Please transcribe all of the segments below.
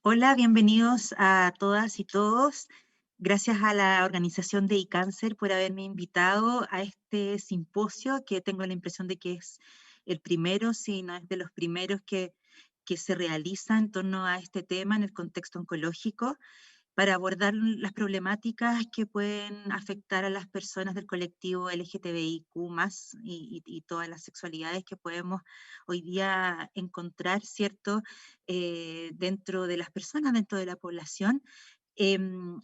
Hola, bienvenidos a todas y todos. Gracias a la organización de iCáncer por haberme invitado a este simposio, que tengo la impresión de que es el primero, si no es de los primeros que se realiza en torno a este tema en el contexto oncológico, para abordar las problemáticas que pueden afectar a las personas del colectivo LGTBIQ+, y todas las sexualidades que podemos hoy día encontrar, ¿cierto?, dentro de las personas, dentro de la población. Es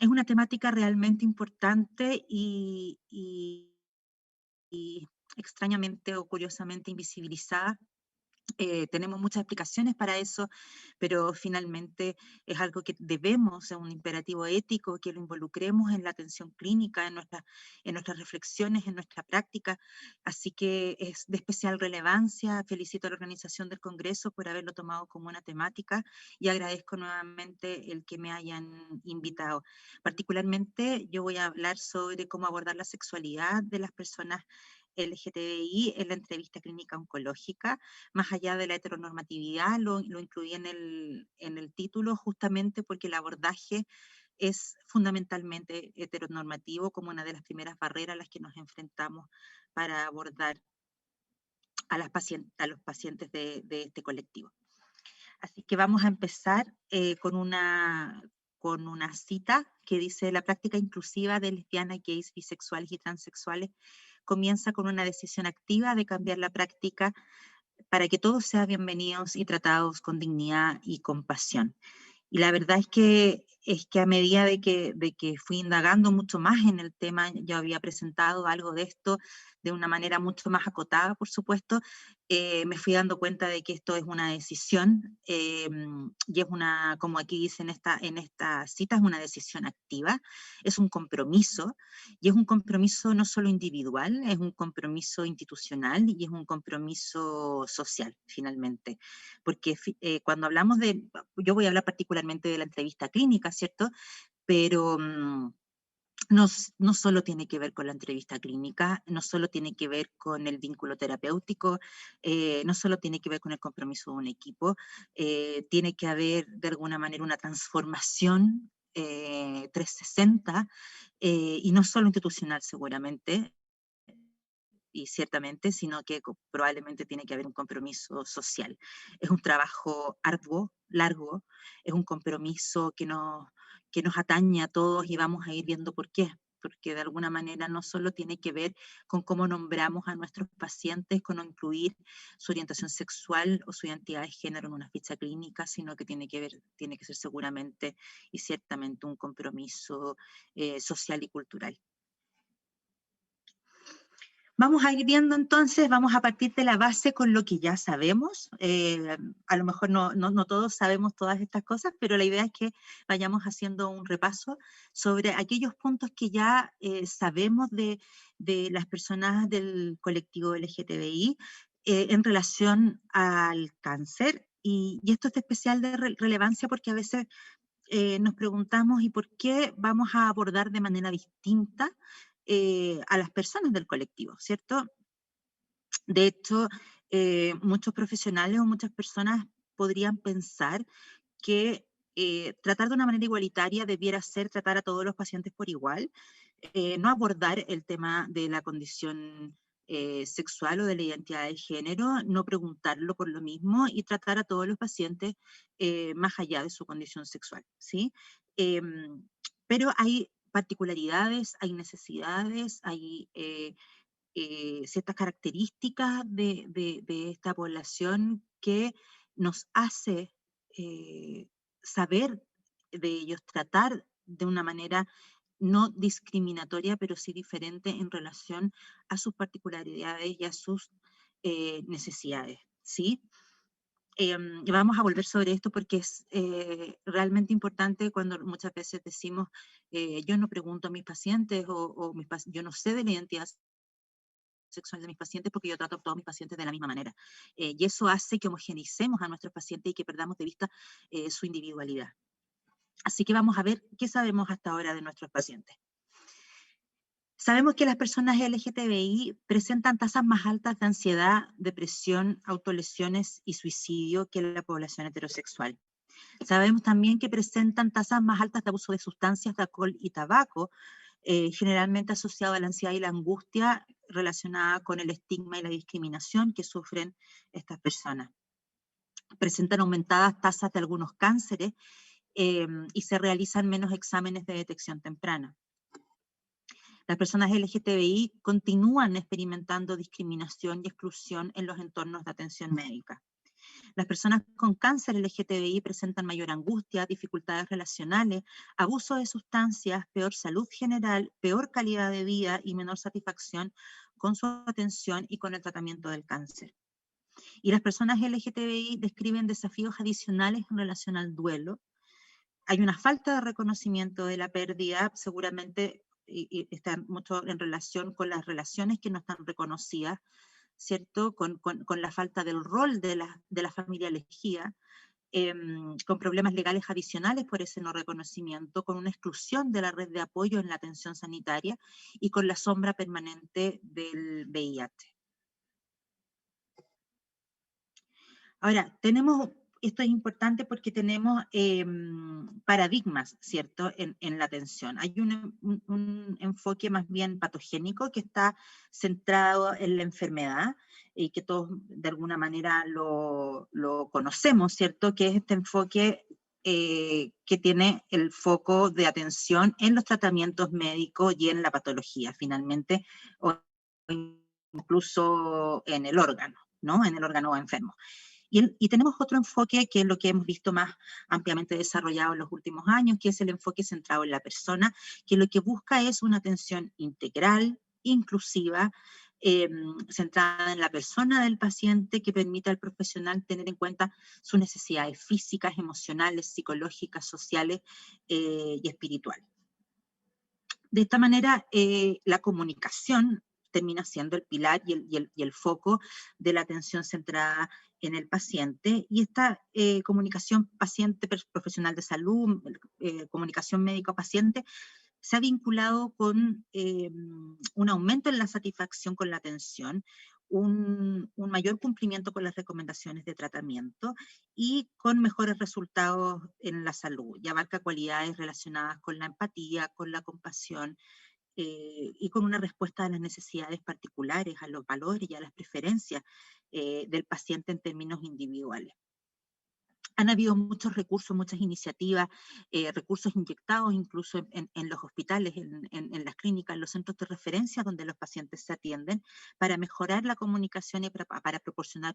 una temática realmente importante y extrañamente o curiosamente invisibilizada. Tenemos muchas explicaciones para eso, pero finalmente es algo que debemos, es un imperativo ético, que lo involucremos en la atención clínica, en nuestras reflexiones, en nuestra práctica. Así que es de especial relevancia. Felicito a la organización del Congreso por haberlo tomado como una temática y agradezco nuevamente el que me hayan invitado. Particularmente yo voy a hablar sobre cómo abordar la sexualidad de las personas LGTBI en la entrevista clínica oncológica. Más allá de la heteronormatividad, lo incluí en el título justamente porque el abordaje es fundamentalmente heteronormativo, como una de las primeras barreras a las que nos enfrentamos para abordar a los pacientes de este colectivo. Así que vamos a empezar con una cita que dice: la práctica inclusiva de lesbianas, gays, bisexuales y transexuales comienza con una decisión activa de cambiar la práctica para que todos sean bienvenidos y tratados con dignidad y compasión. Y la verdad es que a medida de que fui indagando mucho más en el tema, yo había presentado algo de esto de una manera mucho más acotada, por supuesto, me fui dando cuenta de que esto es una decisión, y es una, como aquí dice en esta cita, es una decisión activa, es un compromiso, y es un compromiso no solo individual, es un compromiso institucional y es un compromiso social, finalmente. Porque cuando hablamos yo voy a hablar particularmente de la entrevista clínica, ¿cierto? Pero no solo tiene que ver con la entrevista clínica, no solo tiene que ver con el vínculo terapéutico, no solo tiene que ver con el compromiso de un equipo, tiene que haber de alguna manera una transformación 360, y no solo institucional seguramente, y ciertamente, sino que probablemente tiene que haber un compromiso social. Es un trabajo arduo, largo, es un compromiso que nos atañe a todos y vamos a ir viendo por qué. Porque de alguna manera no solo tiene que ver con cómo nombramos a nuestros pacientes, con no incluir su orientación sexual o su identidad de género en una ficha clínica, sino que tiene que ser seguramente y ciertamente un compromiso social y cultural. Vamos a ir viendo entonces, vamos a partir de la base con lo que ya sabemos. A lo mejor no todos sabemos todas estas cosas, pero la idea es que vayamos haciendo un repaso sobre aquellos puntos que ya sabemos de las personas del colectivo LGTBI en relación al cáncer. Y esto es de especial relevancia porque a veces nos preguntamos ¿y por qué vamos a abordar de manera distinta a las personas del colectivo, ¿cierto? De hecho, muchos profesionales o muchas personas podrían pensar que tratar de una manera igualitaria debiera ser tratar a todos los pacientes por igual, no abordar el tema de la condición sexual o de la identidad de género, no preguntarlo por lo mismo y tratar a todos los pacientes más allá de su condición sexual, ¿sí? Pero hay particularidades, hay necesidades, hay ciertas características de esta población que nos hace saber de ellos, tratar de una manera no discriminatoria, pero sí diferente en relación a sus particularidades y a sus necesidades, ¿sí? Y vamos a volver sobre esto porque es realmente importante cuando muchas veces decimos, yo no pregunto a mis pacientes yo no sé de la identidad sexual de mis pacientes porque yo trato a todos mis pacientes de la misma manera. Y eso hace que homogeneicemos a nuestros pacientes y que perdamos de vista su individualidad. Así que vamos a ver qué sabemos hasta ahora de nuestros pacientes. Sabemos que las personas LGTBI presentan tasas más altas de ansiedad, depresión, autolesiones y suicidio que la población heterosexual. Sabemos también que presentan tasas más altas de abuso de sustancias de alcohol y tabaco, generalmente asociado a la ansiedad y la angustia relacionada con el estigma y la discriminación que sufren estas personas. Presentan aumentadas tasas de algunos cánceres y se realizan menos exámenes de detección temprana. Las personas LGTBI continúan experimentando discriminación y exclusión en los entornos de atención médica. Las personas con cáncer LGTBI presentan mayor angustia, dificultades relacionales, abuso de sustancias, peor salud general, peor calidad de vida y menor satisfacción con su atención y con el tratamiento del cáncer. Y las personas LGTBI describen desafíos adicionales en relación al duelo. Hay una falta de reconocimiento de la pérdida, seguramente, y está mucho en relación con las relaciones que no están reconocidas, ¿cierto? Con la falta del rol de la familia elegida, con problemas legales adicionales por ese no reconocimiento, con una exclusión de la red de apoyo en la atención sanitaria y con la sombra permanente del VIH. Ahora, esto es importante porque tenemos paradigmas, ¿cierto?, en la atención. Hay un enfoque más bien patogénico que está centrado en la enfermedad y que todos de alguna manera lo conocemos, ¿cierto?, que es este enfoque que tiene el foco de atención en los tratamientos médicos y en la patología, finalmente, o incluso en el órgano, ¿no?, en el órgano enfermo. Y tenemos otro enfoque que es lo que hemos visto más ampliamente desarrollado en los últimos años, que es el enfoque centrado en la persona, que lo que busca es una atención integral, inclusiva, centrada en la persona del paciente, que permita al profesional tener en cuenta sus necesidades físicas, emocionales, psicológicas, sociales y espirituales. De esta manera, la comunicación termina siendo el pilar y el foco de la atención centrada en el paciente, y esta comunicación paciente-profesional de salud, comunicación médico-paciente, se ha vinculado con un aumento en la satisfacción con la atención, un mayor cumplimiento con las recomendaciones de tratamiento y con mejores resultados en la salud, y abarca cualidades relacionadas con la empatía, con la compasión, y con una respuesta a las necesidades particulares, a los valores y a las preferencias del paciente en términos individuales. Han habido muchos recursos, muchas iniciativas, recursos inyectados incluso en los hospitales, en las clínicas, en los centros de referencia donde los pacientes se atienden, para mejorar la comunicación y para proporcionar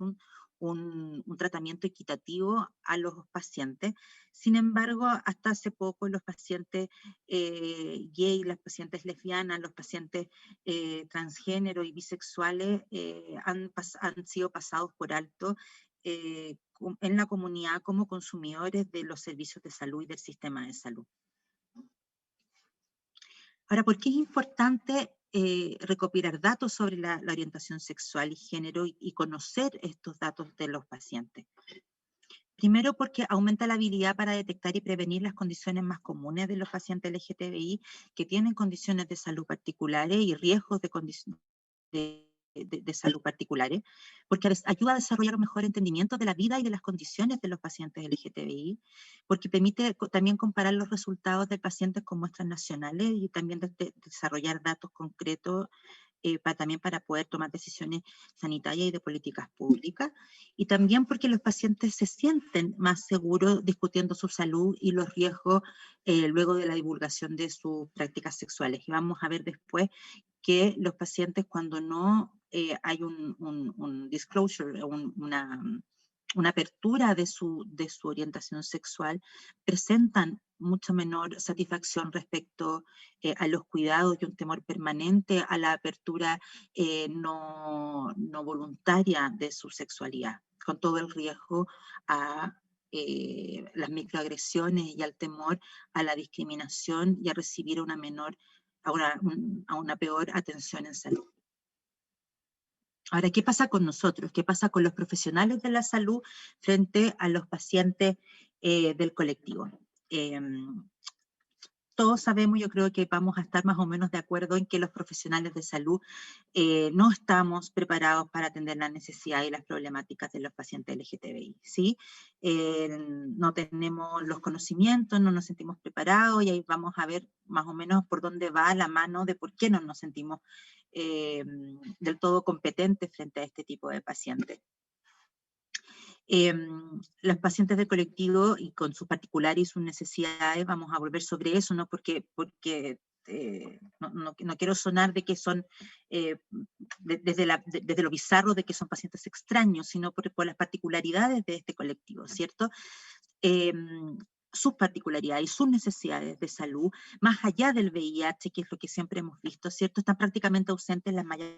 un tratamiento equitativo a los pacientes. Sin embargo, hasta hace poco los pacientes gay, las pacientes lesbianas, los pacientes transgénero y bisexuales han sido pasados por alto en la comunidad como consumidores de los servicios de salud y del sistema de salud. Ahora, ¿por qué es importante recopilar datos sobre la orientación sexual y género y conocer estos datos de los pacientes? Primero, porque aumenta la habilidad para detectar y prevenir las condiciones más comunes de los pacientes LGTBI que tienen condiciones de salud particulares y riesgos de salud particulares, porque ayuda a desarrollar un mejor entendimiento de la vida y de las condiciones de los pacientes LGTBI, porque permite también comparar los resultados de pacientes con muestras nacionales y también desarrollar datos concretos también para poder tomar decisiones sanitarias y de políticas públicas, y también porque los pacientes se sienten más seguros discutiendo su salud y los riesgos luego de la divulgación de sus prácticas sexuales. Y vamos a ver después que los pacientes, cuando no hay un disclosure, una apertura de su orientación sexual, presentan mucho menor satisfacción respecto a los cuidados y un temor permanente a la apertura no voluntaria de su sexualidad, con todo el riesgo a las microagresiones y al temor a la discriminación y a recibir a una peor atención en salud. Ahora, ¿qué pasa con nosotros? ¿Qué pasa con los profesionales de la salud frente a los pacientes del colectivo? Todos sabemos, yo creo que vamos a estar más o menos de acuerdo en que los profesionales de salud no estamos preparados para atender las necesidades y las problemáticas de los pacientes LGTBI, ¿sí? no tenemos los conocimientos, no nos sentimos preparados, y ahí vamos a ver más o menos por dónde va la mano de por qué no nos sentimos del todo competentes frente a este tipo de pacientes. Los pacientes del colectivo y con sus particulares y sus necesidades, vamos a volver sobre eso, ¿no? Porque no quiero sonar de que son, desde lo bizarro de que son pacientes extraños, sino por las particularidades de este colectivo, ¿cierto? Sus particularidades y sus necesidades de salud, más allá del VIH, que es lo que siempre hemos visto, ¿cierto? Están prácticamente ausentes en las mallas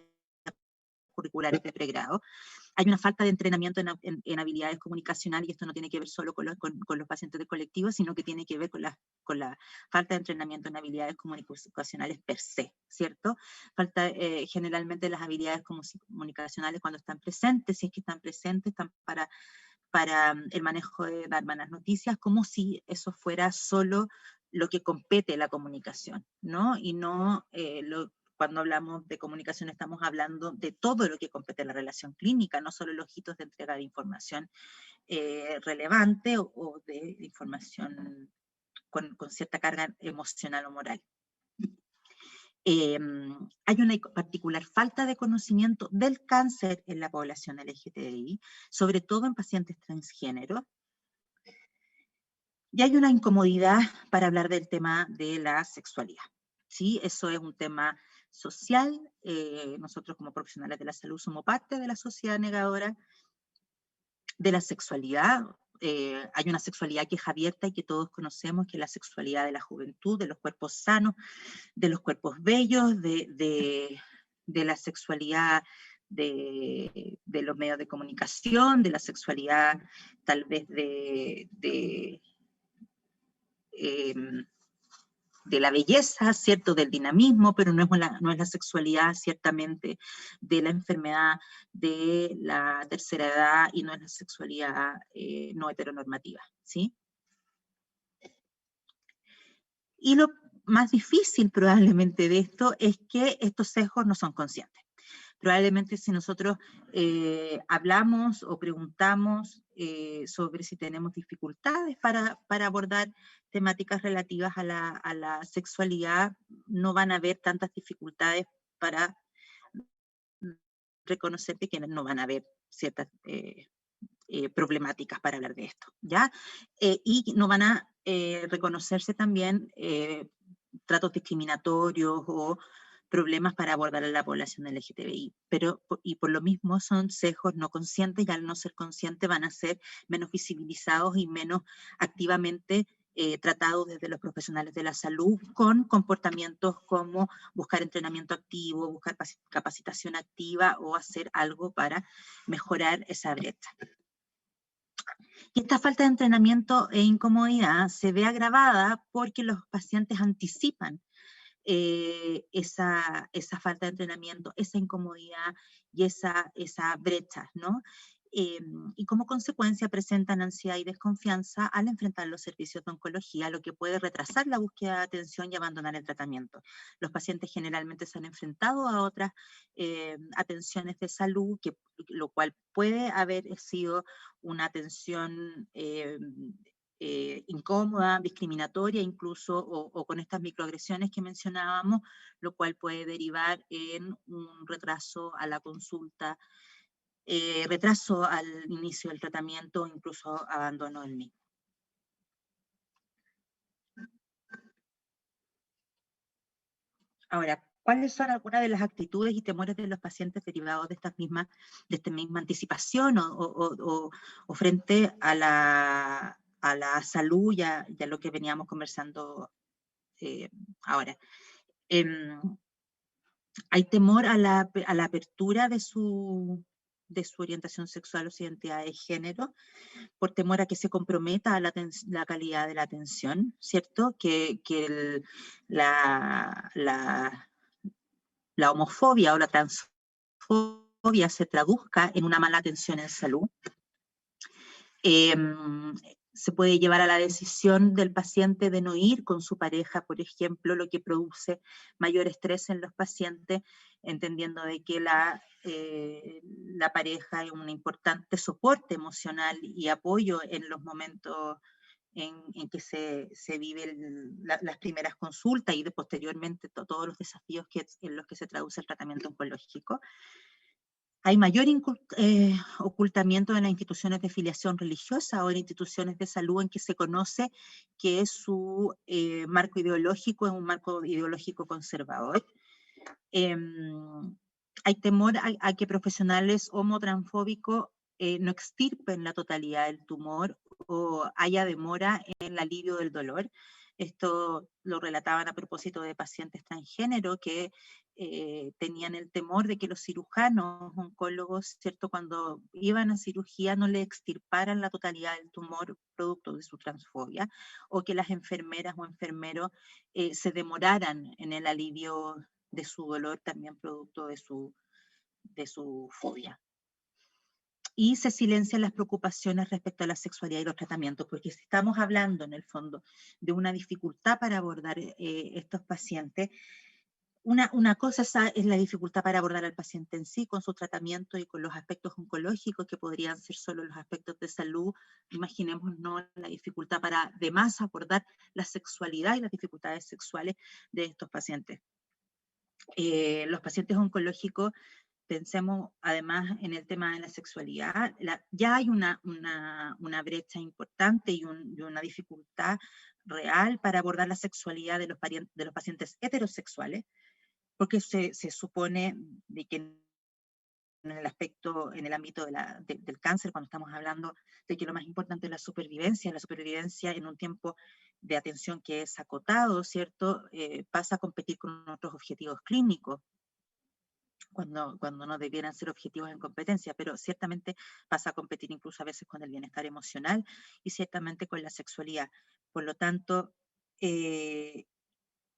curriculares de pregrado. Hay una falta de entrenamiento en habilidades comunicacionales, y esto no tiene que ver solo con los pacientes del colectivo, sino que tiene que ver con la falta de entrenamiento en habilidades comunicacionales per se, ¿cierto? Falta generalmente las habilidades comunicacionales cuando están presentes, si es que están presentes, están para el manejo de dar malas noticias, como si eso fuera solo lo que compete la comunicación, ¿no? Y no cuando hablamos de comunicación estamos hablando de todo lo que compete a la relación clínica, no solo los hitos de entrega de información relevante o de información con cierta carga emocional o moral. Hay una particular falta de conocimiento del cáncer en la población LGTBI, sobre todo en pacientes transgénero. Y hay una incomodidad para hablar del tema de la sexualidad, ¿sí? Eso es un tema social. Nosotros como profesionales de la salud somos parte de la sociedad negadora de la sexualidad. Hay una sexualidad que es abierta y que todos conocemos, que es la sexualidad de la juventud, de los cuerpos sanos, de los cuerpos bellos, de la sexualidad de los medios de comunicación, de la sexualidad tal vez de la belleza, ¿cierto? Del dinamismo, pero no es la sexualidad, ciertamente, de la enfermedad de la tercera edad, y no es la sexualidad no heteronormativa, ¿sí? Y lo más difícil probablemente de esto es que estos sesgos no son conscientes. Probablemente si nosotros hablamos o preguntamos sobre si tenemos dificultades para abordar temáticas relativas a la sexualidad, no van a haber tantas dificultades para reconocer que no van a haber ciertas problemáticas para hablar de esto, ¿ya? Y no van a reconocerse también tratos discriminatorios o problemas para abordar a la población LGTBI, y por lo mismo son sesgos no conscientes, y al no ser conscientes van a ser menos visibilizados y menos activamente tratados desde los profesionales de la salud, con comportamientos como buscar entrenamiento activo, buscar capacitación activa o hacer algo para mejorar esa brecha. Y esta falta de entrenamiento e incomodidad se ve agravada porque los pacientes anticipan esa falta de entrenamiento, esa incomodidad y esa brecha, ¿no? Y como consecuencia presentan ansiedad y desconfianza al enfrentar los servicios de oncología, lo que puede retrasar la búsqueda de atención y abandonar el tratamiento. Los pacientes generalmente se han enfrentado a otras atenciones de salud, lo cual puede haber sido una atención incómoda, discriminatoria incluso, o con estas microagresiones que mencionábamos, lo cual puede derivar en un retraso a la consulta, retraso al inicio del tratamiento, incluso abandono del mismo. Ahora, ¿cuáles son algunas de las actitudes y temores de los pacientes derivados de esta misma anticipación o frente a la salud y a lo que veníamos conversando ahora? Hay temor a la apertura de su orientación sexual o su identidad de género, por temor a que se comprometa a la calidad de la atención, ¿cierto? Que la homofobia o la transfobia se traduzca en una mala atención en salud. se puede llevar a la decisión del paciente de no ir con su pareja, por ejemplo, lo que produce mayor estrés en los pacientes, entendiendo de que la pareja es un importante soporte emocional y apoyo en los momentos en que se viven las primeras consultas y posteriormente todos los desafíos en los que se traduce el tratamiento oncológico. Hay mayor ocultamiento en las instituciones de filiación religiosa o en instituciones de salud en que se conoce que su marco ideológico es un marco ideológico conservador. Hay temor a que profesionales homotransfóbicos no extirpen la totalidad del tumor o haya demora en el alivio del dolor. Esto lo relataban a propósito de pacientes transgénero que tenían el temor de que los cirujanos, oncólogos, ¿cierto?, cuando iban a cirugía no le extirparan la totalidad del tumor producto de su transfobia, o que las enfermeras o enfermeros se demoraran en el alivio de su dolor también producto de su fobia. Y se silencian las preocupaciones respecto a la sexualidad y los tratamientos, porque si estamos hablando en el fondo de una dificultad para abordar estos pacientes, una cosa es la dificultad para abordar al paciente en sí, con su tratamiento y con los aspectos oncológicos, que podrían ser solo los aspectos de salud. Imaginémonos la dificultad para además abordar la sexualidad y las dificultades sexuales de estos pacientes. Los pacientes oncológicos, pensemos además en el tema de la sexualidad, ya hay una brecha importante y una dificultad real para abordar la sexualidad de los pacientes heterosexuales, porque se supone de que en el ámbito del cáncer, cuando estamos hablando de que lo más importante es la supervivencia en un tiempo de atención que es acotado, ¿cierto? Pasa a competir con otros objetivos clínicos, cuando no debieran ser objetivos en competencia, pero ciertamente pasa a competir incluso a veces con el bienestar emocional y ciertamente con la sexualidad. Por lo tanto,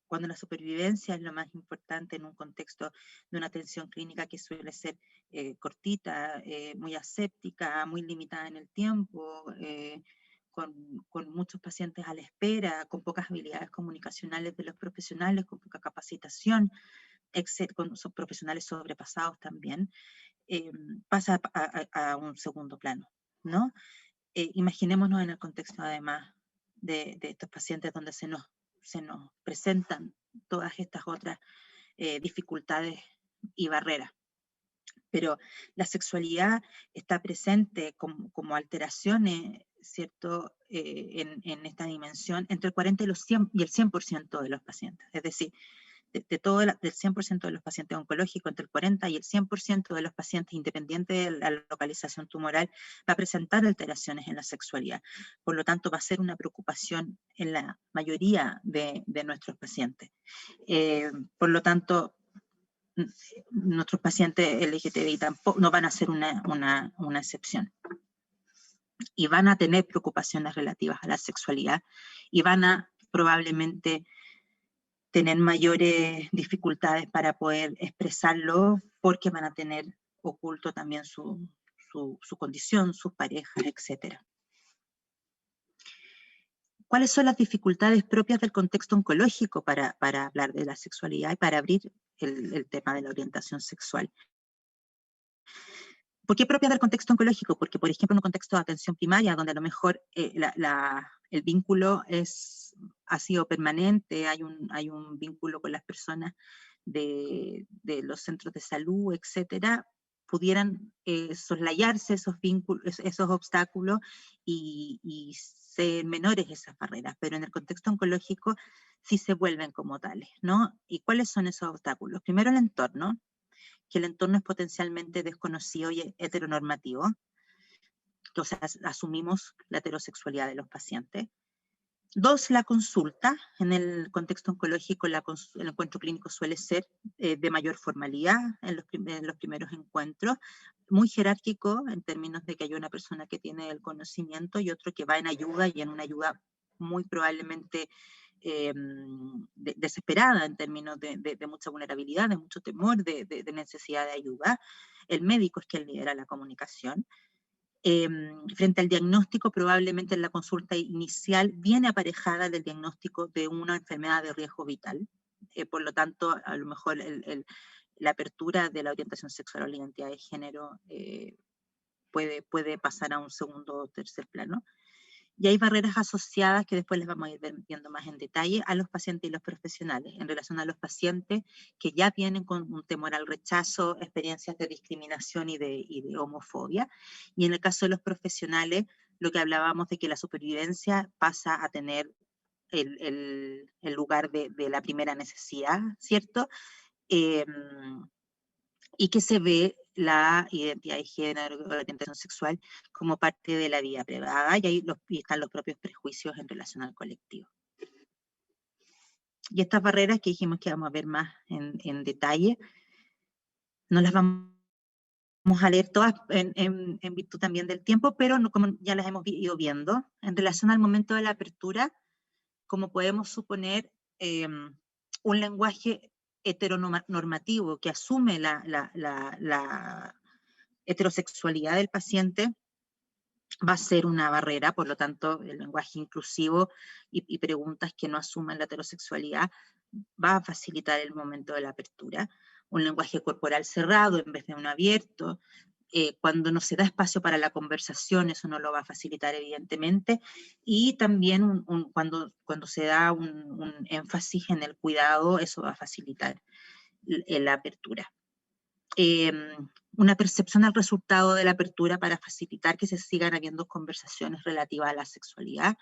cuando la supervivencia es lo más importante en un contexto de una atención clínica que suele ser cortita, muy aséptica, muy limitada en el tiempo, con muchos pacientes a la espera, con pocas habilidades comunicacionales de los profesionales, con poca capacitación, con profesionales sobrepasados también, pasa a un segundo plano, ¿no? Imaginémonos en el contexto además de estos pacientes donde se nos presentan todas estas otras dificultades y barreras. Pero la sexualidad está presente como alteraciones, ¿cierto?, en esta dimensión entre el 40 y el 100% de los pacientes. Es decir, del 100% de los pacientes oncológicos, entre el 40 y el 100% de los pacientes, independiente de la localización tumoral, va a presentar alteraciones en la sexualidad. Por lo tanto, va a ser una preocupación en la mayoría de nuestros pacientes. Por lo tanto, nuestros pacientes LGTBI tampoco no van a ser una excepción. Y van a tener preocupaciones relativas a la sexualidad y van a probablemente tener mayores dificultades para poder expresarlo porque van a tener oculto también su condición, sus parejas, etc. ¿Cuáles son las dificultades propias del contexto oncológico para hablar de la sexualidad y para abrir el tema de la orientación sexual? ¿Por qué propias del contexto oncológico? Porque, por ejemplo, en un contexto de atención primaria, donde a lo mejor el vínculo ha sido permanente, hay un vínculo con las personas de los centros de salud, etcétera, pudieran soslayarse esos vínculos, esos obstáculos y ser menores esas barreras, pero en el contexto oncológico sí se vuelven como tales, ¿no? ¿Y cuáles son esos obstáculos? Primero, el entorno, que el entorno es potencialmente desconocido y heteronormativo. Entonces asumimos la heterosexualidad de los pacientes. 2, la consulta. En el contexto oncológico el encuentro clínico suele ser de mayor formalidad en los primeros encuentros, muy jerárquico en términos de que hay una persona que tiene el conocimiento y otro que va en ayuda y en una ayuda muy probablemente desesperada en términos de mucha vulnerabilidad, de mucho temor, de necesidad de ayuda. El médico es quien lidera la comunicación. Frente al diagnóstico, probablemente en la consulta inicial viene aparejada del diagnóstico de una enfermedad de riesgo vital. Por lo tanto, a lo mejor la apertura de la orientación sexual o la identidad de género puede pasar a un segundo o tercer plano. Y hay barreras asociadas que después les vamos a ir viendo más en detalle a los pacientes y los profesionales. En relación a los pacientes que ya vienen con un temor al rechazo, experiencias de discriminación y de homofobia. Y en el caso de los profesionales, lo que hablábamos de que la supervivencia pasa a tener el lugar de la primera necesidad, ¿cierto? Y que se ve la identidad de género, la orientación sexual como parte de la vida privada, y ahí están los propios prejuicios en relación al colectivo. Y estas barreras que dijimos que vamos a ver más en detalle, no las vamos a leer todas en virtud también del tiempo, pero no, como ya las hemos ido viendo, en relación al momento de la apertura, como podemos suponer, un lenguaje heteronormativo que asume la heterosexualidad del paciente va a ser una barrera. Por lo tanto, el lenguaje inclusivo y preguntas que no asuman la heterosexualidad va a facilitar el momento de la apertura. Un lenguaje corporal cerrado en vez de uno abierto, cuando no se da espacio para la conversación, eso no lo va a facilitar evidentemente, y también cuando se da un énfasis en el cuidado, eso va a facilitar la apertura. Una percepción al resultado de la apertura para facilitar que se sigan habiendo conversaciones relativas a la sexualidad,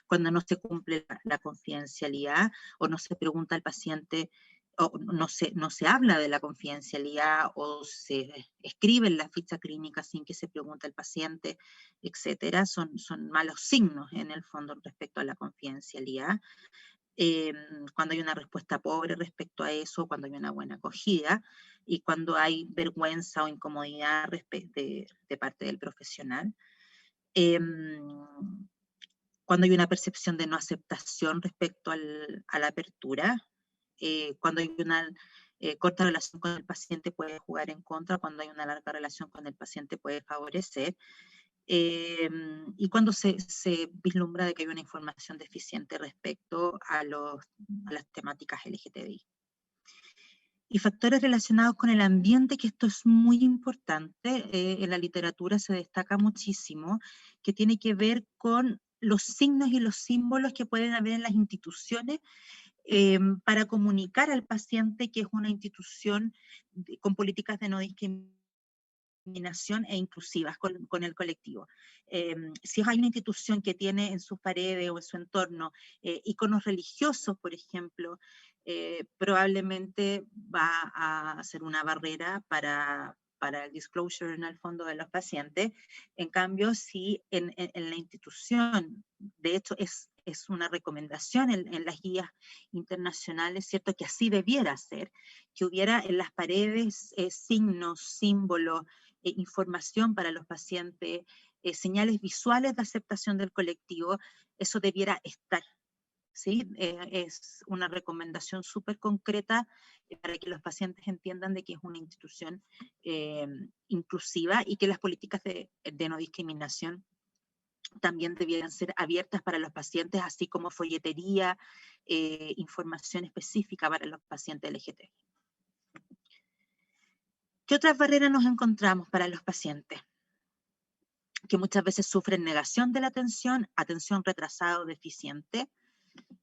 cuando no se cumple la confidencialidad o no se pregunta al paciente, o no se habla de la confidencialidad o se escribe en la ficha clínica sin que se pregunte al paciente, etcétera, son malos signos en el fondo respecto a la confidencialidad. Cuando hay una respuesta pobre respecto a eso, cuando hay una buena acogida, y cuando hay vergüenza o incomodidad de parte del profesional. Cuando hay una percepción de no aceptación respecto a la apertura, cuando hay una corta relación con el paciente puede jugar en contra, cuando hay una larga relación con el paciente puede favorecer, y cuando se vislumbra de que hay una información deficiente respecto a las temáticas LGTBI. Y factores relacionados con el ambiente, que esto es muy importante, en la literatura se destaca muchísimo, que tiene que ver con los signos y los símbolos que pueden haber en las instituciones para comunicar al paciente que es una institución con políticas de no discriminación e inclusivas con el colectivo. Si hay una institución que tiene en sus paredes o en su entorno iconos religiosos, por ejemplo, probablemente va a ser una barrera para el disclosure en el fondo de los pacientes. En cambio, si en la institución, de hecho es una recomendación en las guías internacionales, ¿cierto? Que así debiera ser, que hubiera en las paredes signos, símbolos, información para los pacientes, señales visuales de aceptación del colectivo, eso debiera estar, ¿sí? Es una recomendación súper concreta para que los pacientes entiendan de que es una institución inclusiva y que las políticas de no discriminación también debieran ser abiertas para los pacientes, así como folletería, información específica para los pacientes LGTBI. ¿Qué otras barreras nos encontramos para los pacientes? Que muchas veces sufren negación de la atención retrasada o deficiente,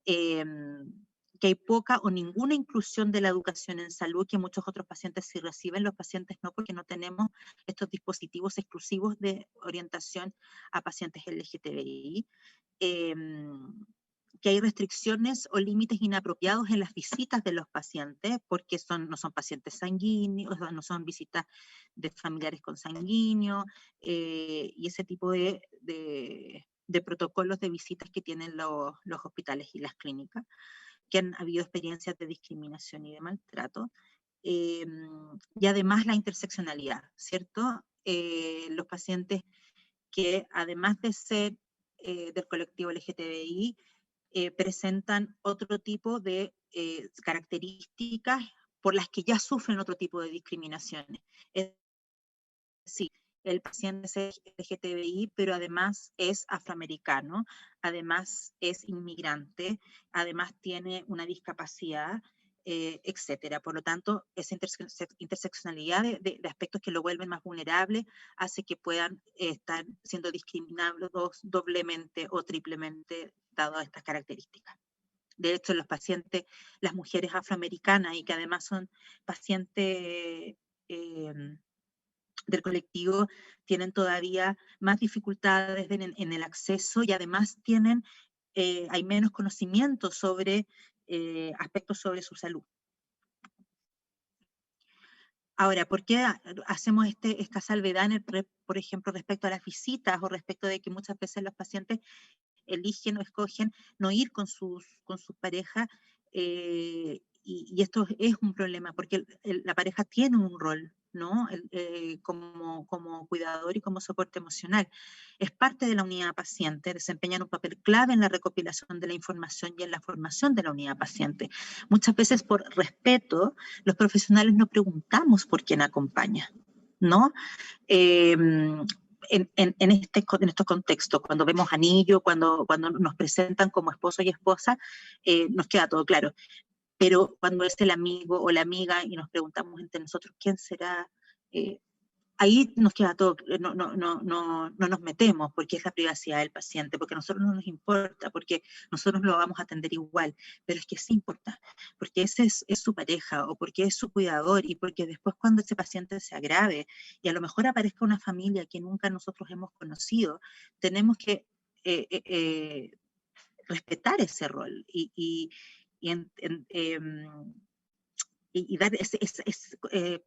que hay poca o ninguna inclusión de la educación en salud, que muchos otros pacientes sí reciben, los pacientes no, porque no tenemos estos dispositivos exclusivos de orientación a pacientes LGTBI, que hay restricciones o límites inapropiados en las visitas de los pacientes, porque no son pacientes sanguíneos, no son visitas de familiares consanguíneos, y ese tipo de protocolos de visitas que tienen los hospitales y las clínicas, que han habido experiencias de discriminación y de maltrato, y además la interseccionalidad, ¿cierto? Los pacientes que además de ser del colectivo LGTBI, presentan otro tipo de características por las que ya sufren otro tipo de discriminaciones. Es decir, el paciente es LGTBI, pero además es afroamericano, además es inmigrante, además tiene una discapacidad, etcétera. Por lo tanto, esa interseccionalidad de aspectos que lo vuelven más vulnerable hace que puedan estar siendo discriminados doblemente o triplemente dadas estas características. De hecho, los pacientes, las mujeres afroamericanas y que además son pacientes del colectivo, tienen todavía más dificultades en el acceso y además hay menos conocimiento sobre aspectos sobre su salud. Ahora, ¿por qué hacemos esta salvedad, por ejemplo, respecto a las visitas o respecto de que muchas veces los pacientes eligen o escogen no ir con sus parejas? Y esto es un problema, porque la pareja tiene un rol, ¿no? Como cuidador y como soporte emocional. Es parte de la unidad paciente, desempeñan un papel clave en la recopilación de la información y en la formación de la unidad paciente. Muchas veces por respeto, los profesionales no preguntamos por quién acompaña, ¿no? En estos contextos, cuando vemos anillo, cuando nos presentan como esposo y esposa, nos queda todo claro. Pero cuando es el amigo o la amiga y nos preguntamos entre nosotros quién será, ahí nos queda todo, no nos metemos porque es la privacidad del paciente, porque a nosotros no nos importa, porque nosotros lo vamos a atender igual, pero es que sí importa, porque ese es su pareja o porque es su cuidador y porque después cuando ese paciente se agrave y a lo mejor aparezca una familia que nunca nosotros hemos conocido, tenemos que respetar ese rol y dar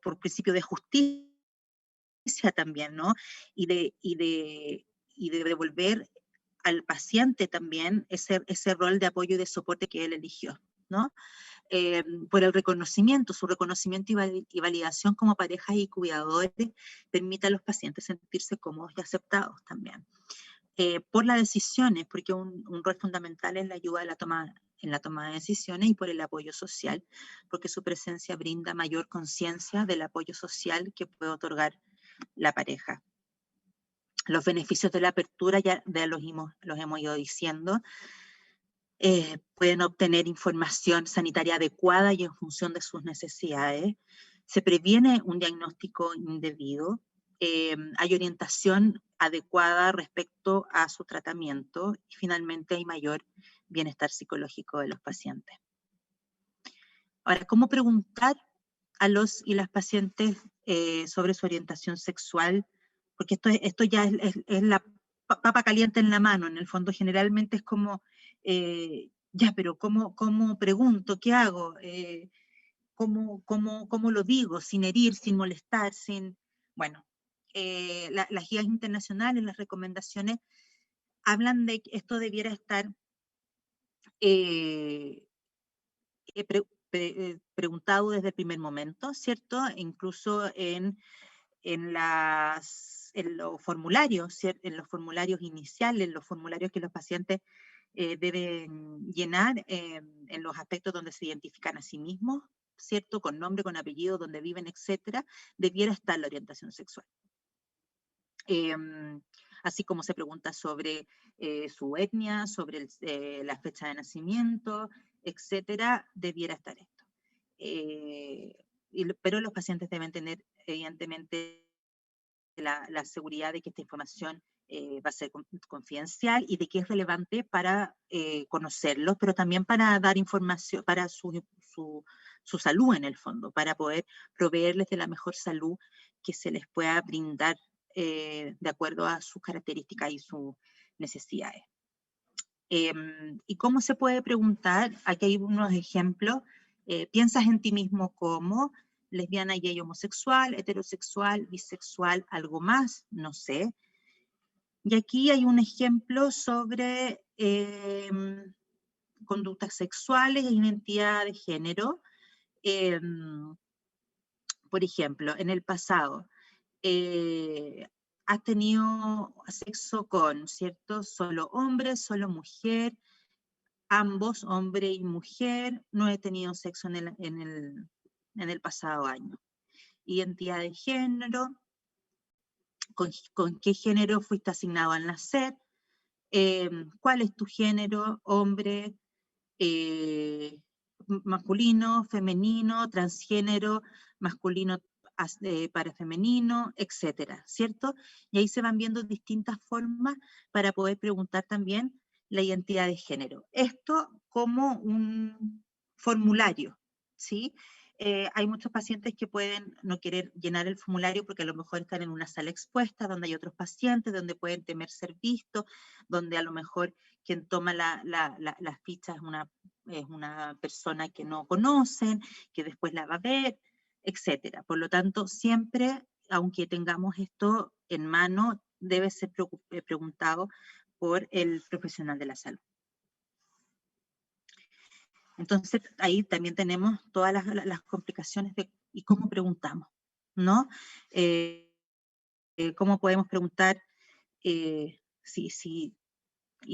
por principio de justicia también, ¿no? Y de devolver al paciente también ese rol de apoyo y de soporte que él eligió, ¿no? Por el reconocimiento, su reconocimiento y validación como parejas y cuidadores permite a los pacientes sentirse cómodos y aceptados también. Por las decisiones, porque un rol fundamental es la ayuda en la toma de decisiones y por el apoyo social, porque su presencia brinda mayor conciencia del apoyo social que puede otorgar la pareja. Los beneficios de la apertura ya los hemos ido diciendo. Pueden obtener información sanitaria adecuada y en función de sus necesidades. Se previene un diagnóstico indebido. Hay orientación adecuada respecto a su tratamiento y finalmente hay mayor bienestar psicológico de los pacientes. Ahora, ¿cómo preguntar a los y las pacientes sobre su orientación sexual? Porque esto ya es la papa caliente en la mano, en el fondo generalmente es como, ya, pero ¿cómo pregunto? ¿Qué hago? ¿Cómo lo digo? Sin herir, sin molestar, Bueno, las guías internacionales, las recomendaciones, hablan de que esto debiera estar preguntado desde el primer momento, ¿cierto? Incluso en los formularios, ¿cierto? En los formularios iniciales, los formularios que los pacientes deben llenar en los aspectos donde se identifican a sí mismos, ¿cierto? Con nombre, con apellido, donde viven, etcétera, debiera estar la orientación sexual. Así como se pregunta sobre su etnia, sobre la fecha de nacimiento, etcétera, debiera estar esto. Pero los pacientes deben tener, evidentemente, la seguridad de que esta información va a ser confidencial y de que es relevante para conocerlos, pero también para dar información para su salud en el fondo, para poder proveerles de la mejor salud que se les pueda brindar de acuerdo a sus características y sus necesidades. ¿Y cómo se puede preguntar? Aquí hay unos ejemplos. ¿Piensas en ti mismo como lesbiana, gay, homosexual, heterosexual, bisexual, algo más? No sé. Y aquí hay un ejemplo sobre conductas sexuales e identidad de género. Por ejemplo, en el pasado, has tenido sexo con, ¿cierto? Solo hombre, solo mujer, ambos, hombre y mujer, no he tenido sexo en el pasado año. Identidad de género, con qué género fuiste asignado al nacer, cuál es tu género, hombre, masculino, femenino, transgénero, masculino para femenino, etcétera, ¿cierto? Y ahí se van viendo distintas formas para poder preguntar también la identidad de género. Esto como un formulario, ¿sí? Hay muchos pacientes que pueden no querer llenar el formulario porque a lo mejor están en una sala expuesta donde hay otros pacientes, donde pueden temer ser vistos, donde a lo mejor quien toma las fichas es una persona que no conocen, que después la va a ver, etcétera. Por lo tanto, siempre, aunque tengamos esto en mano, debe ser preguntado por el profesional de la salud. Entonces, ahí también tenemos todas las complicaciones de y cómo preguntamos, ¿no? Cómo podemos preguntar y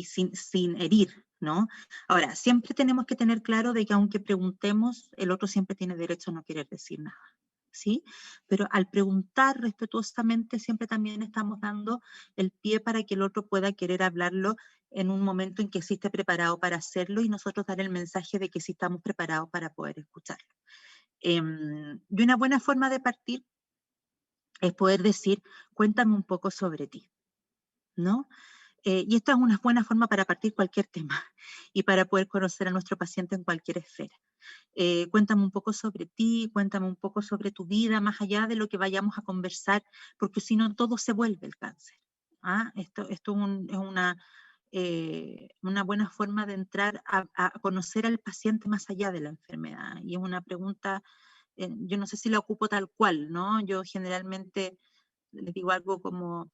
sin herir, ¿no? Ahora, siempre tenemos que tener claro de que aunque preguntemos, el otro siempre tiene derecho a no querer decir nada, ¿sí? Pero al preguntar respetuosamente, siempre también estamos dando el pie para que el otro pueda querer hablarlo en un momento en que sí esté preparado para hacerlo y nosotros dar el mensaje de que sí estamos preparados para poder escucharlo. Y una buena forma de partir es poder decir, cuéntame un poco sobre ti, ¿no? Y esta es una buena forma para partir cualquier tema y para poder conocer a nuestro paciente en cualquier esfera. Cuéntame un poco sobre ti, cuéntame un poco sobre tu vida, más allá de lo que vayamos a conversar, porque si no todo se vuelve el cáncer. ¿Ah? Esto es una buena forma de entrar a conocer al paciente más allá de la enfermedad. Y es una pregunta, yo no sé si la ocupo tal cual, ¿no? Yo generalmente les digo algo como,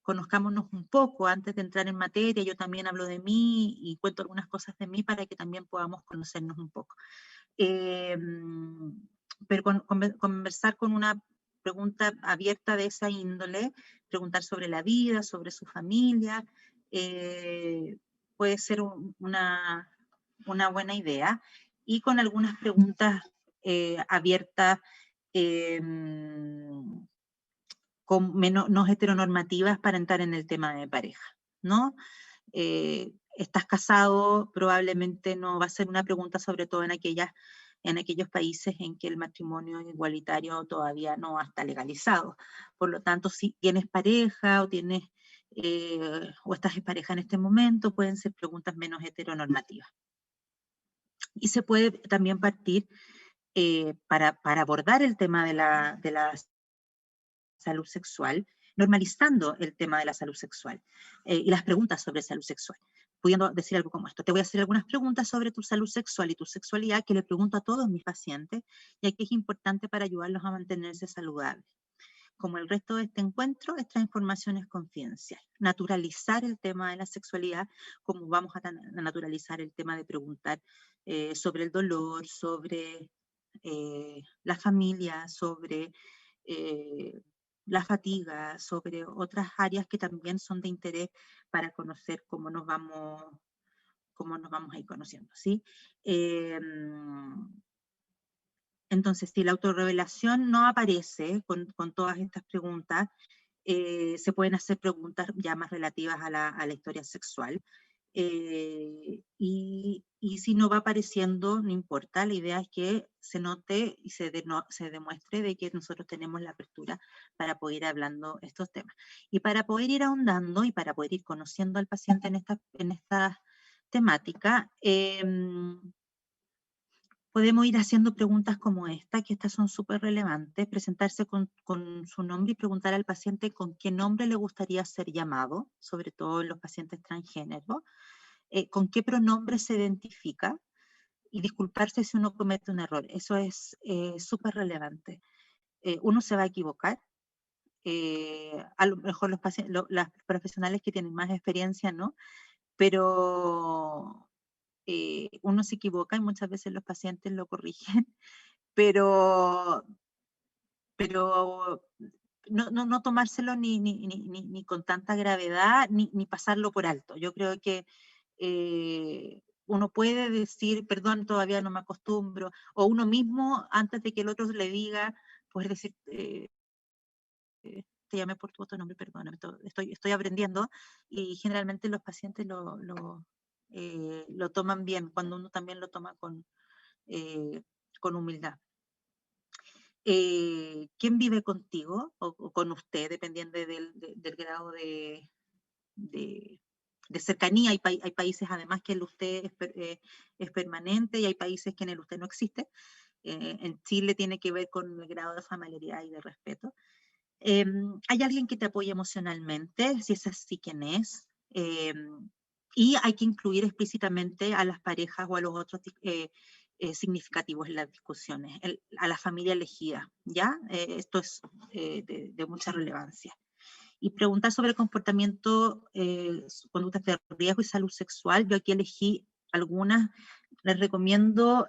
conozcámonos un poco antes de entrar en materia, yo también hablo de mí y cuento algunas cosas de mí para que también podamos conocernos un poco. Eh, pero conversar con una pregunta abierta de esa índole, preguntar sobre la vida, sobre su familia, puede ser una buena idea. Y con algunas preguntas abiertas, eh, con menos no heteronormativas para entrar en el tema de pareja, ¿no? Estás casado, probablemente no va a ser una pregunta, sobre todo en aquellos países en que el matrimonio igualitario todavía no está legalizado. Por lo tanto, si tienes pareja o estás en pareja en este momento, pueden ser preguntas menos heteronormativas. Y se puede también partir para abordar el tema de la salud sexual, normalizando el tema de la salud sexual y las preguntas sobre salud sexual, pudiendo decir algo como esto. Te voy a hacer algunas preguntas sobre tu salud sexual y tu sexualidad que le pregunto a todos mis pacientes, ya que es importante para ayudarlos a mantenerse saludables. Como el resto de este encuentro, esta información es confidencial. Naturalizar el tema de la sexualidad, como vamos a naturalizar el tema de preguntar sobre el dolor, sobre la familia, sobre la fatiga, sobre otras áreas que también son de interés para conocer cómo nos vamos a ir conociendo, ¿sí? Entonces, si la autorrevelación no aparece con todas estas preguntas, se pueden hacer preguntas ya más relativas a la historia sexual. Y si no va apareciendo, no importa, la idea es que se note y se demuestre de que nosotros tenemos la apertura para poder ir hablando estos temas. Y para poder ir ahondando y para poder ir conociendo al paciente en esta temática, podemos ir haciendo preguntas como esta, que estas son súper relevantes, presentarse con su nombre y preguntar al paciente con qué nombre le gustaría ser llamado, sobre todo en los pacientes transgénero, con qué pronombre se identifica y disculparse si uno comete un error. Eso es súper relevante. Uno se va a equivocar. A lo mejor las profesionales que tienen más experiencia, ¿no? Pero uno se equivoca y muchas veces los pacientes lo corrigen, pero, pero no tomárselo ni con tanta gravedad, ni pasarlo por alto. Yo creo que uno puede decir, perdón, todavía no me acostumbro, o uno mismo, antes de que el otro le diga, puede decir, te llamé por tu otro nombre, perdóname, estoy aprendiendo, y generalmente los pacientes lo toman bien, cuando uno también lo toma con humildad. ¿Quién vive contigo o con usted, dependiendo del grado de cercanía? Hay países además que el usted es permanente, y hay países que en el usted no existe. En Chile tiene que ver con el grado de familiaridad y de respeto. ¿Hay alguien que te apoye emocionalmente? Si es así, ¿quién es? Y hay que incluir explícitamente a las parejas o a los otros significativos en las discusiones, a la familia elegida, ¿ya? Esto es de mucha relevancia. Y preguntar sobre comportamiento, conductas de riesgo y salud sexual. Yo aquí elegí algunas. Les recomiendo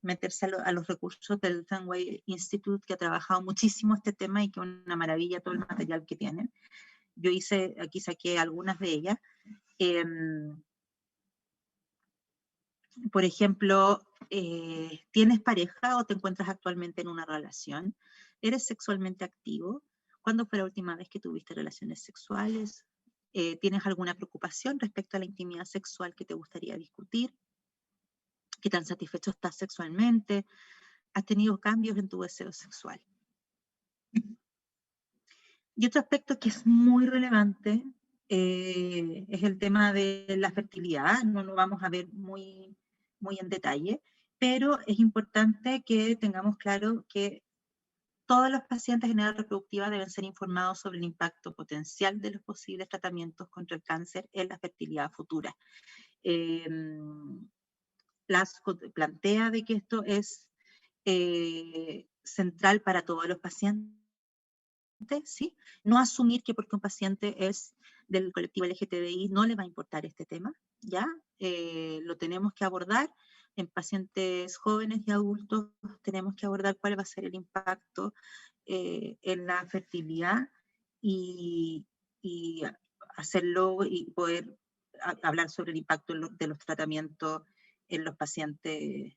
meterse a los recursos del Fenway Institute, que ha trabajado muchísimo este tema y que es una maravilla todo el material que tienen. Yo aquí saqué algunas de ellas. Por ejemplo, ¿tienes pareja o te encuentras actualmente en una relación? ¿Eres sexualmente activo? ¿Cuándo fue la última vez que tuviste relaciones sexuales? ¿Tienes alguna preocupación respecto a la intimidad sexual que te gustaría discutir? ¿Qué tan satisfecho estás sexualmente? ¿Has tenido cambios en tu deseo sexual? Y otro aspecto que es muy relevante es el tema de la fertilidad. No lo vamos a ver muy en detalle, pero es importante que tengamos claro que todos los pacientes en edad reproductiva deben ser informados sobre el impacto potencial de los posibles tratamientos contra el cáncer en la fertilidad futura. Plantea de que esto es central para todos los pacientes, ¿sí? No asumir que porque un paciente es del colectivo LGTBI no le va a importar este tema, ¿ya? Lo tenemos que abordar. En pacientes jóvenes y adultos tenemos que abordar cuál va a ser el impacto en la fertilidad, y hacerlo y poder hablar sobre el impacto de los tratamientos en los pacientes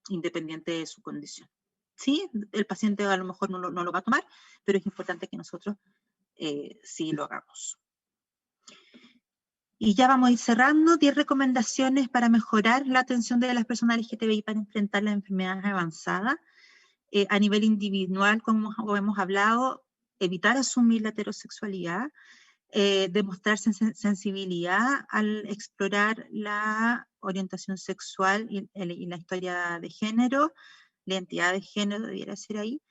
independiente de su condición. Sí, el paciente a lo mejor no lo va a tomar, pero es importante que nosotros sí lo hagamos. Y ya vamos a ir cerrando. 10 recomendaciones para mejorar la atención de las personas LGTBI para enfrentar las enfermedades avanzadas. A nivel individual, como hemos hablado, evitar asumir la heterosexualidad, demostrar sensibilidad al explorar la orientación sexual y la historia de género, la identidad de género debiera ser ahí,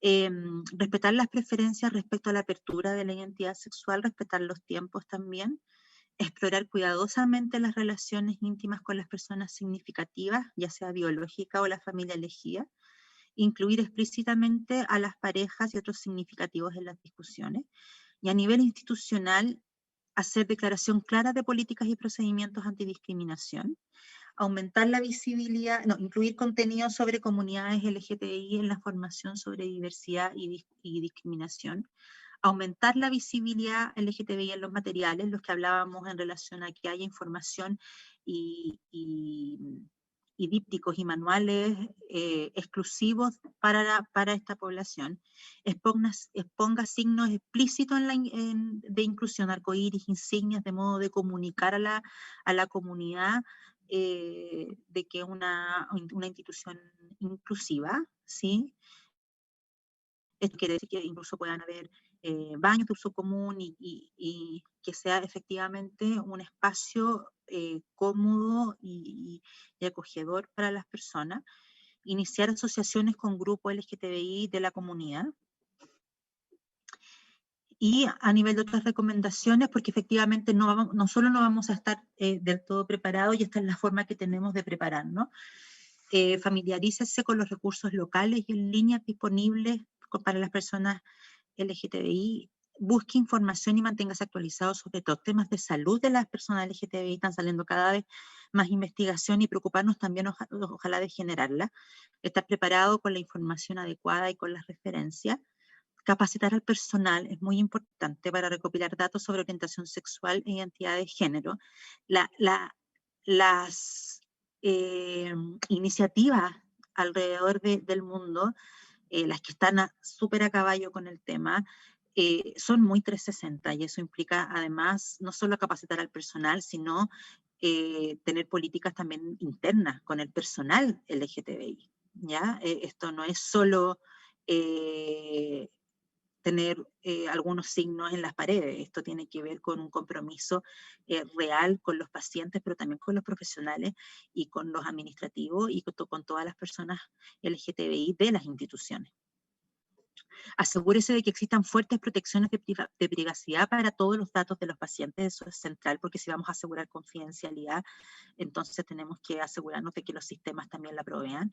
respetar las preferencias respecto a la apertura de la identidad sexual, respetar los tiempos también, explorar cuidadosamente las relaciones íntimas con las personas significativas, ya sea biológica o la familia elegida, incluir explícitamente a las parejas y otros significativos en las discusiones, y a nivel institucional hacer declaración clara de políticas y procedimientos antidiscriminación, aumentar la visibilidad, incluir contenido sobre comunidades LGTBI en la formación sobre diversidad y discriminación, aumentar la visibilidad LGTBI en los materiales, los que hablábamos en relación a que haya información y dípticos y manuales exclusivos para esta población, exponga signos explícitos de inclusión, arcoíris, insignias, de modo de comunicar a la comunidad de que es una institución inclusiva, ¿sí? Esto quiere decir que incluso puedan haber baños de uso común y que sea efectivamente un espacio cómodo y acogedor para las personas. Iniciar asociaciones con grupos LGTBI de la comunidad. Y a nivel de otras recomendaciones, porque efectivamente no solo no vamos a estar del todo preparados, y esta es la forma que tenemos de prepararnos. Familiarícese con los recursos locales y en línea disponibles para las personas LGTBI, busque información y manténgase actualizado sobre los temas de salud de las personas LGTBI. Están saliendo cada vez más investigación y preocuparnos también ojalá de generarla. Estar preparado con la información adecuada y con las referencias. Capacitar al personal es muy importante para recopilar datos sobre orientación sexual e identidad de género. Las iniciativas alrededor del mundo las que están súper a caballo con el tema, son muy 360 y eso implica además no solo capacitar al personal, sino tener políticas también internas con el personal LGTBI. ¿Ya? Esto no es solo tener algunos signos en las paredes, esto tiene que ver con un compromiso real con los pacientes, pero también con los profesionales y con los administrativos y con todas las personas LGTBI de las instituciones. Asegúrese de que existan fuertes protecciones de privacidad para todos los datos de los pacientes, eso es central, porque si vamos a asegurar confidencialidad, entonces tenemos que asegurarnos de que los sistemas también la provean.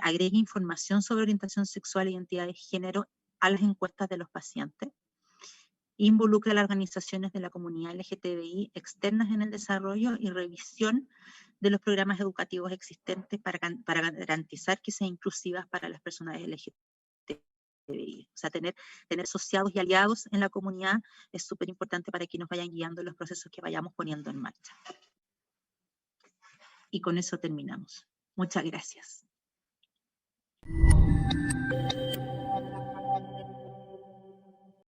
Agregue información sobre orientación sexual e identidad de género a las encuestas de los pacientes. Involucra a las organizaciones de la comunidad LGTBI externas en el desarrollo y revisión de los programas educativos existentes para garantizar que sean inclusivas para las personas LGTBI. O sea, tener asociados y aliados en la comunidad es súper importante para que nos vayan guiando en los procesos que vayamos poniendo en marcha. Y con eso terminamos. Muchas gracias.